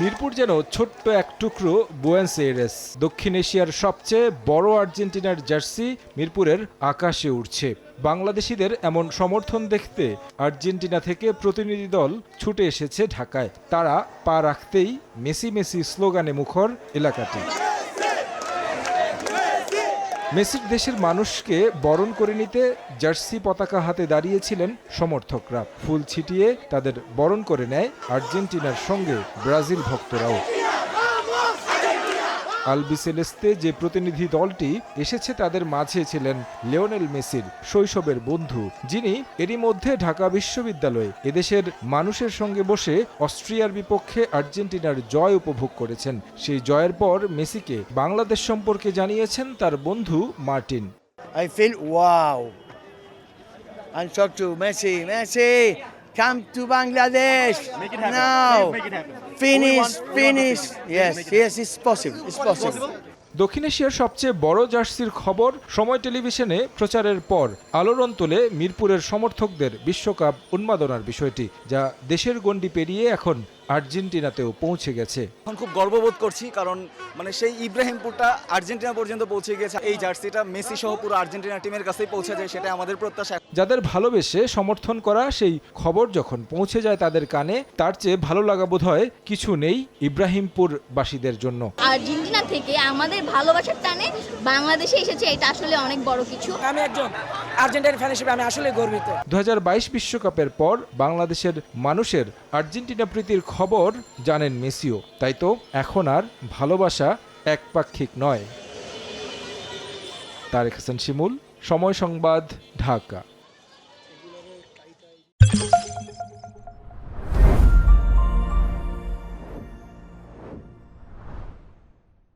মিরপুর যেন ছোট্ট এক টুকরো বুয়েন্স এইরেস। দক্ষিণ এশিয়ার সবচেয়ে বড় আর্জেন্টিনার জার্সি মিরপুরের আকাশে উড়ছে। বাংলাদেশিদের এমন সমর্থন দেখতে আর্জেন্টিনা থেকে প্রতিনিধি দল ছুটে এসেছে ঢাকায়। তারা পা রাখতেই মেসি মেসি স্লোগানে মুখর এলাকাটি। মেসির দেশের মানুষকে বরণ করে নিতে জার্সি পতাকা হাতে দাঁড়িয়েছিলেন সমর্থকরা। ফুল ছিটিয়ে তাদের বরণ করে নেয় আর্জেন্টিনার সঙ্গে ব্রাজিল ভক্তরাও। আলবিসেলেস্তে যে প্রতিনিধি দলটি এসেছে তাদের মাঝে ছিলেন লিওনেল মেসির শৈশবের বন্ধু, যিনি এরই মধ্যে ঢাকা বিশ্ববিদ্যালয়ে এদেশের মানুষের সঙ্গে বসে অস্ট্রিয়ার বিপক্ষে আর্জেন্টিনার জয় উপভোগ করেছেন। সেই জয়ের পর মেসিকে বাংলাদেশ সম্পর্কে জানিয়েছেন তার বন্ধু Martin. I feel wow. And talk to Messi. Messi, come to Bangladesh. Make it happen. Now. Make it happen. Finish. Yes, it's possible. It's possible. দক্ষিণ এশিয়ার সবচেয়ে বড় জার্সির খবর সময় টেলিভিশনে প্রচারের পর আলোড়ন তোলে মিরপুরের সমর্থকদের বিশ্বকাপ উন্মাদনার বিষয়টি, যা দেশের গণ্ডি পেরিয়ে এখন আর্জেন্টিনাতেও পৌঁছে গেছে। এখন খুব গর্ববোধ করছি, কারণ সেই ইব্রাহিমপুরটা আর্জেন্টিনা পর্যন্ত পৌঁছে গেছে। এই জার্সিটা মেসি সহ পুরো আর্জেন্টিনা টিমের কাছেই পৌঁছে যায়, সেটা আমাদের প্রত্যাশা। যাদের ভালোবেসে সমর্থন করা সেই খবর যখন পৌঁছে যায় তাদের কানে, তার চেয়ে ভালো লাগা বোধহয় কিছু নেই ইব্রাহিমপুরবাসীদের জন্য। আর্জেন্টিনা থেকে আমাদের ভালোবাসার টানে বাংলাদেশে এসেছে, এটা আসলে অনেক বড় কিছু। আমি একজন আর্জেন্টিনা ফ্যান হিসেবে আমি আসলে গর্বিত। 2022 বিশ্বকাপের পর বাংলাদেশের মানুষের আর্জেন্টিনা প্রীতির খবর জানেন মেসিও, তাই তো এখন আর ভালোবাসা একপাক্ষিক নয়। তারেক হাসান শিমুল, সময় সংবাদ, ঢাকা।